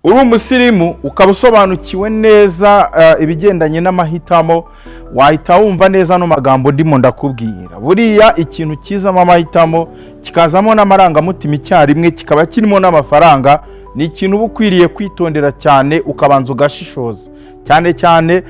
uri umusirimu ukaba usobanukiwe neza ibigendanye n'amahitamo, wahita wumva neza no magambo ndimo ndakubwira. Buriya ikintu kizamo amahitamo kikazamo n'amarangamutima icyarimwe, kikaba kirimo n'amafaranga, ni ikintu uba ukwiriye kwitondera cyane, ukabanza ugashishoza cyane cyane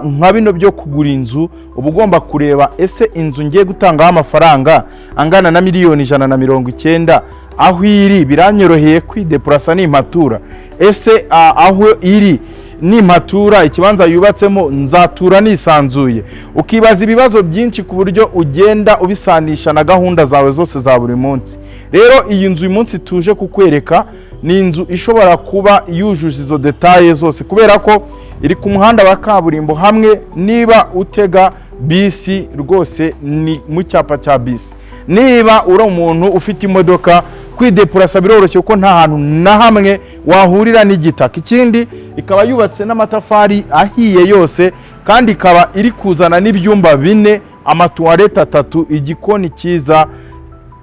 nka bino byo kugura inzu. Uba ugomba kureba, ese inzu ngiye gutangaho amafaranga angana na miliyoni 190, aho iri biranyoroheye kwidepurasa n'impatura? Ese aho iri n'impatura, ikibanza yubatsemo nzatura nisanzuye? Ukibaza ibibazo byinshi ku buryo ugenda ubisanisha na gahunda zawe zose za buri munsi. Rero iyi nzu uyu munsi tuje kukwereka ni inzu ishobora kuba yujuje izo detaye zose, kubera ko iri ku muhanda wa kaburimbo. Hamwe niba utega bisi rwose ni mu cyapa cya bisi. Niba uri umuntu ufite imodoka, kwidepurasa biroroshye kuko nta hantu na hamwe wahurira n'igitaka. Ikindi, ikaba yubatse n'amatafari ahiye yose, kandi ikaba iri kuzana n'ibyumba 4, amatuwarete 3, igikoni cyiza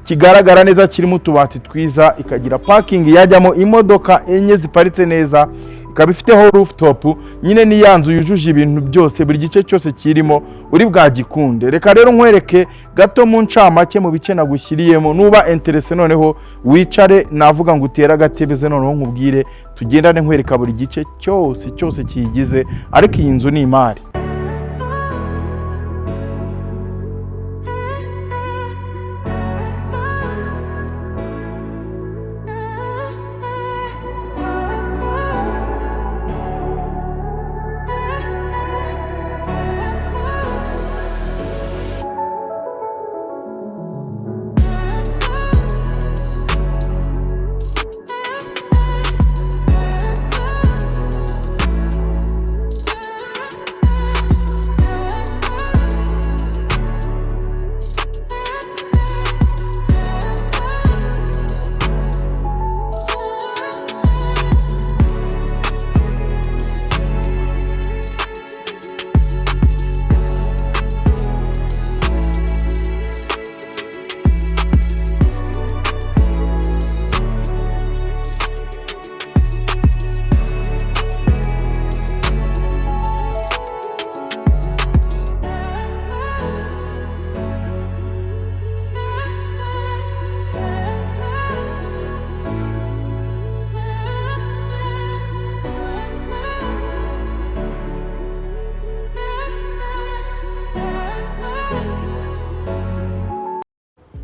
kigaragara neza kirimo utubati twiza, ikagira parking yajyamo imodoka 4 ziparitse neza, ikaba ifiteho rooftop. Nyine ni yanzu yujuje ibintu byose, buri gice cyose kirimo uri bwagikunde. Reka rero nkwereke gato mu ncamake mu bice nagushyiriyemo, nuba interese noneho wicare, navuga ngo utera agatebeze noneho nkubwire, tugendane nkwereka buri gice cyose kiyigize. Ariko iyi nzu ni imari.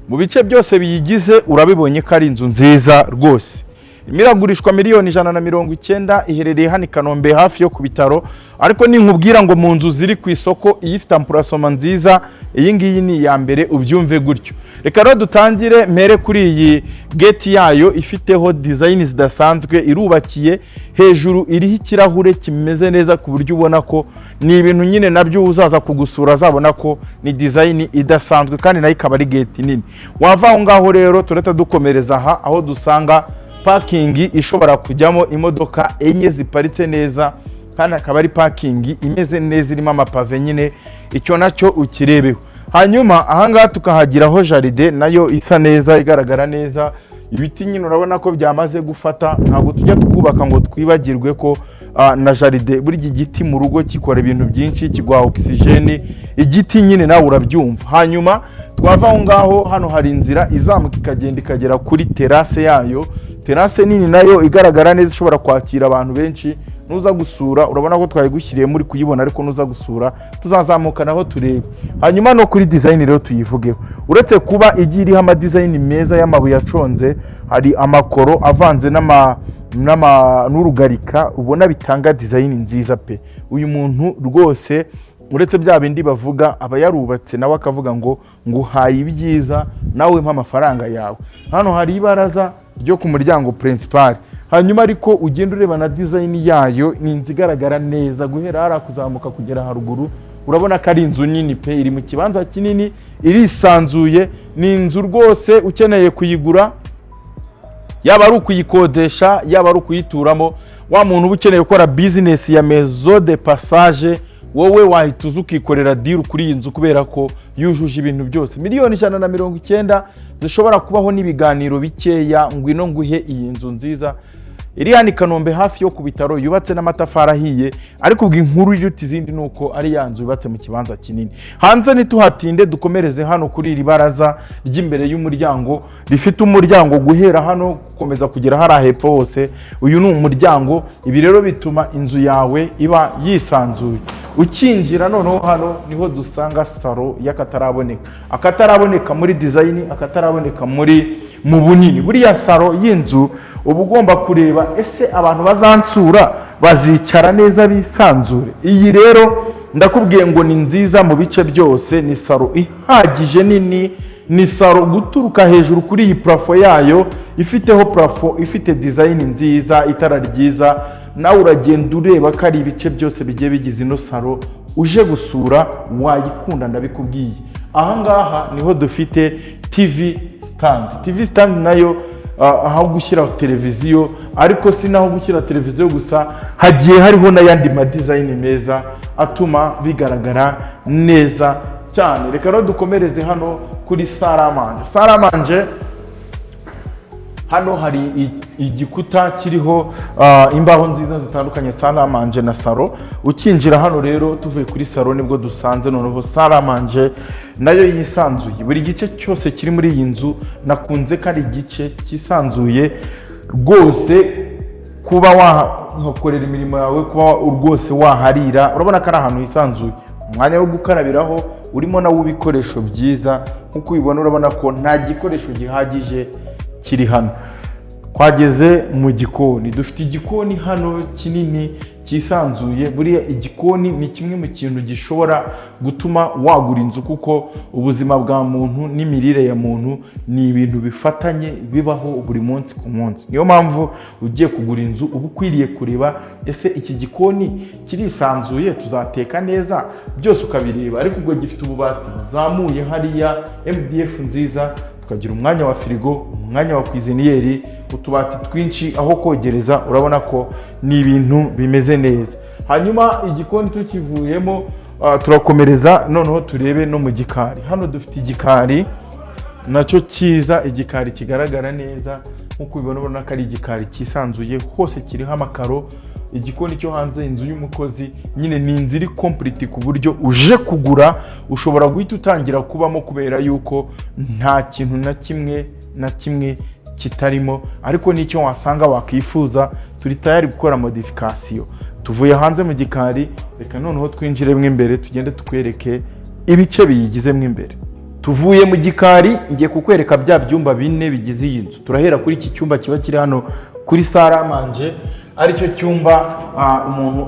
Mu bice byose biyigize urabibonye ko ari inzu nziza rwose. Imiragurishwa miliyoni 190, iherereye hano i Kanombe hafi yo ku bitaro. Ariko ninkubwira ngo mu nzu ziri ku isoko iyi ifite amplacement nziza, iyi ngiyi ni iya mbere, ubyumve gutyo. Reka rero dutangire mpere kuri iyi gate yayo, ifiteho design zidasanzwe, irubakiye hejuru, iriho ikirahure kimeze neza ku buryo ubona ko ni ibintu nyine nabyo uzaza kugusura azabona ko ni design idasanzwe, kandi nayo ikaba ari gate nini. Wava aho ngaho rero tureta dukomereza aho dusanga parking ishobora kujyamo imodoka 4 ziparitse neza, kandi akaba ari parking imeze neza, irimo amapave nyine, icyo nacyo ukirebeho. Hanyuma ahangaha tukahagiraho jaride nayo isa neza, igaragara neza. Ibiti nyine urabona ko byamaze gufata, ntabwo tujya tukubaka ngo twibagirwe ko na jaride, buri giti mu rugo kikora ibintu byinshi, kigwa oxygene, igiti nyine nawe urabyumva. Hanyuma twava aho ngaho, hano hari inzira izamuka ikagenda ikagera kuri terrasse yayo. Terrasse nini nayo igaragara neza, ishobora kwakira abantu benshi. Nuza gusura urabona ko twayigushyiriye muri kuyibona, ariko nuza gusura tuzazamuka naho turebe. Hanyuma no kuri design rero tuyivugeho. Uretse kuba igiriho ama design meza y'amabuye aconze, hari amakoro avanze n'urugarika, ubona bitanga design nziza pe. Uyu muntu rwose, uretse bya bindi bavuga, aba yarubatse nawe akavuga ngo nguhaye ibyiza, nawe mpa amafaranga yawe. Hano hari ibaraza ryo ku muryango principal. Hanyuma ariko ugenda ureba na design yayo, ni inzu igaragara neza guhera hari kuzamuka kugera haruguru. Urabona ko ari inzu nini pe, iri mu kibanza kinini, irisanzuye. Ni inzu rwose ukeneye kuyigura, yaba ari ukuyikodesha, yaba ari ukuyituramo. Wa muntu uba ukeneye gukora business ya maison de passage, wowe wahita ukikorera deal kuri iyi nzu, kubera ko yujuje ibintu byose. Miliyoni 190 zishobora kubaho n'ibiganiro bikeya, ngwino nguhe iyi nzu nziza iri hano i Kanombe hafi yo ku bitaro, yubatse n'amatafari ahiye, ariko ubwo inkuru iruta izindi ni uko ari ya nzu yubatse mu kibanza kinini. Hanze ntituhatinde, dukomereze hano kuri iri baraza ry'imbere y'umuryango, rifite umuryango guhera hano gukomeza kugera hariya hepfo hose. Uyu ni umuryango. Ibi rero bituma inzu yawe iba yisanzuye. Ukinjira noneho hano niho dusanga salo y'akataraboneka, akataraboneka muri design, akataraboneka mu bunini. Buriya salo y'inzu uba ugomba kureba ese abantu bazansura bazicara neza bisanzure. Iyi rero ndakubwiye ngo ni nziza mu bice byose, ni salo ihagije nini, ni salo guturuka hejuru kuri iyi plafo yayo, ifiteho plafo, ifite design nziza, itara ryiza. Nawe uragenda ureba ko ari ibice byose bigiye bigize ino salo, uje gusura wayikunda ndabikubwiye. Aha ngaha niho dufite TV stand. TV stand nayo aho gushyira televiziyo, ariko si naho gushyira televiziyo gusa, hagiye hariho n'ayandi ma design meza atuma bigaragara neza cyane. Reka rero dukomereze hano kuri saramanje. Saramanje hano hari igikuta kiriho imbaho nziza zitandukanye, saramanje na salo. Ukinjira hano rero tuvuye kuri salo nibwo dusanze noneho saramanje nayo yisanzuye. Buri gice cyose kiri muri iyi nzu nakunze ko ari igice cyisanzuye rwose, kuba wahakorera imirimo yawe, kuba rwose waharira. Urabona ko ari ahantu hisanzuye, umwanya wo gukarabiraho urimo nawo ibikoresho byiza. Nkuko ubibona urabona ko nta gikoresho gihagije kiri hano. Twageze mu gikoni, dufite igikoni hano kinini cyisanzuye. Buriya igikoni ni kimwe mu kintu gishobora gutuma wagura inzu, kuko ubuzima bwa muntu n'imirire ya muntu ni ibintu bifatanye bibaho buri munsi ku munsi. Niyo mpamvu ugiye kugura inzu uba ukwiriye kureba ese iki gikoni kirisanzuye, tuzateka neza, byose ukabireba. Ariko ubwo gifite ububati buzamuye hariya, MDF nziza, tukagira umwanya wa firigo, umwanya wa kwiziniyeri, utubati twinshi, aho kogereza. Urabona ko ni ibintu bimeze neza. Hanyuma igikoni tukivuyemo, turakomereza noneho turebe no mu gikari. Hano dufite igikari nacyo cyiza, igikari kigaragara neza. Nkuko ubibona urabona ko ari igikari cyisanzuye, hose kiriho amakaro. Igikoni cyo hanze, inzu y'umukozi, nyine ni inzu iri complete ku buryo uje kugura ushobora guhita utangira kubamo, kubera yuko nta kintu na kimwe kitarimo. Ariko n'icyo wasanga wakwifuza, turi tayari gukora modification. Tuvuye hanze mu gikari, reka noneho twinjiremo imbere tugende tukwereke ibice biyigizemo imbere. Tuvuye mu gikari ngiye kukwereka bya byumba 4 bigize iyi nzu. Turahera kuri iki cyumba kiba kiri hano kuri saramanje, aricyo cyumba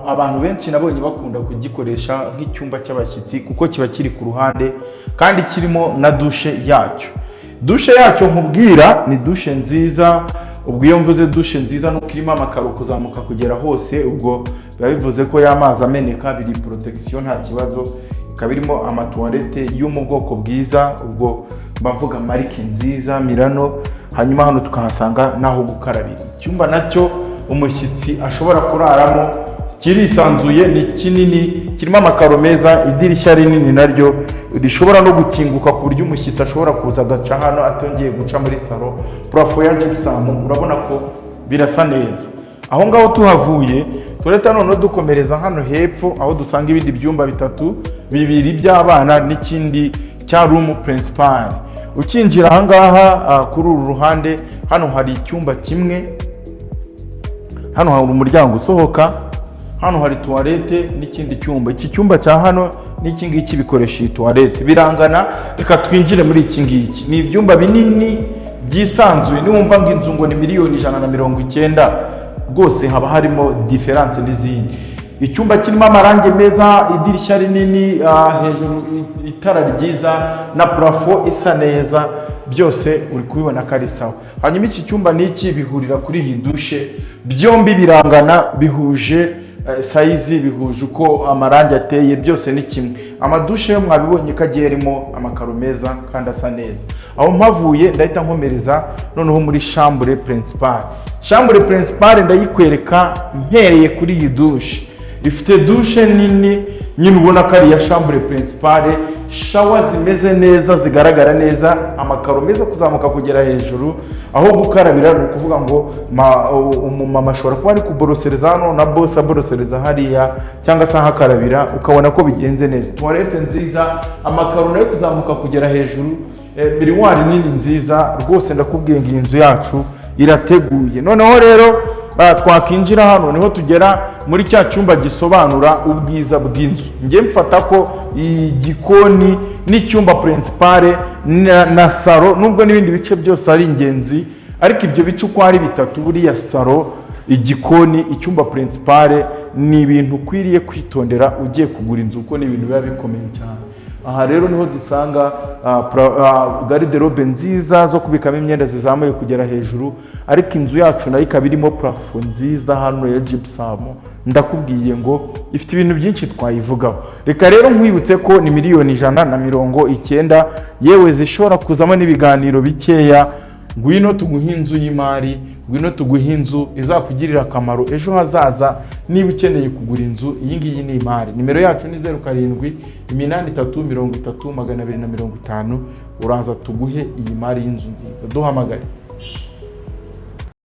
abantu benshi nabonye bakunda kugikoresha nk'icyumba cy'abashyitsi, kuko kiba kiri ku ruhande kandi kirimo na dushe yacyo. Dushe yacyo nkubwira ni dushe nziza. Ubwo iyo mvuze dushe nziza nuko irimo amakaro kuzamuka kugera hose, ubwo biba bivuze ko y'amazi ameneka biri protection nta kibazo. Ikaba irimo amatoilette yo mu bwoko bwiza, ubwo bavuga marike nziza Milano. Hanyuma hano tukahasanga naho gukarabira. Icyumba nacyo umushyitsi ashobora kuraramo, kirisanzuye, ni kinini, kirimo amakaro meza, idirishya rinini naryo rishobora no gukinguka ku buryo umushyitsi ashobora kuza agaca hano atongeye guca muri salo. Plafo ya gypsum urabona ko birasa neza. Aho ngaho tuhavuye tureta noneho dukomereza hano hepfo, aho dusanga ibindi byumba 3, bibiri by'abana n'ikindi cya room principal. Ukinjira aha ngaha kuri uru ruhande, hano hari icyumba kimwe, hano hari umuryango usohoka, hano hari toilette n'ikindi cyumba. Iki cyumba cya hano n'iki ngiki bikoresha iyi toilette birangana. Reka twinjire muri iki ngiki. Ni ibyumba binini byisanzuye. Niwumva ngo inzu ngo ni miliyoni 190, rwose haba harimo difference n'izindi. Icyumba kirimo amarangi meza, idirishya rinini, hejuru itara ryiza na plafo isa neza, byose uri kubibona ko ari sawa. Hanyuma iki cyumba n'iki bihurira kuri iyi dushe, byombi birangana, bihuje size, bihuje uko amarangi ateye, byose ni kimwe. Amadushe yo mwabibonye ko agiye arimo amakaro meza kandi asa neza. Aho mpavuye ndahita nkomereza noneho muri chambre principale. Chambre principale ndayikwereka mpereye kuri iyi dushe. Ifite dushe nini nyine ubona ko ari iya chambre principale, shawa zimeze neza zigaragara neza, amakaro meza kuzamuka kugera hejuru, aho gukarabira ni ukuvuga ngo umumama ashobora kuba ari kuborosereza hano na boss aborosereza hariya cyangwa se ahakarabira ukabona ko bigenze neza. Toilette nziza, amakaro nayo kuzamuka kugera hejuru, miriwari nini nziza rwose. Ndakubwiye ngo iyi nzu yacu irateguye. Noneho rero twakinjira hano niho tugera muri cya cyumba gisobanura ubwiza bw'inzu. Ngiye mfata ko igikoni n'icyumba principale na salo, nubwo n'ibindi bice byose ari ingenzi, ariko ibyo bice uko ari bitatu, buriya salo, igikoni, icyumba principale, ni ibintu ukwiriye kwitondera ugiye kugura inzu kuko ni ibintu biba bikomeye cyane. Aha rero niho dusanga garde-robe nziza zo kubikamo imyenda zizamuye kugera hejuru, ariko inzu yacu nayo ikaba irimo plafo nziza hano ya gypsum. Ndakubwiye ngo ifite ibintu byinshi twayivugaho. Reka rero nkwibutse ko ni miliyoni 190, yewe zishobora kuzamo n'ibiganiro bikeya. Ngwino tuguhe inzu y'imari, ngwino tuguhe inzu izakugirira akamaro ejo hazaza. Niba ukeneye kugura inzu, iyi ngiyi ni imari. Nimero yacu ni 0783300250. Uraza tuguhe iyi mari y'inzu nziza, duhamagare.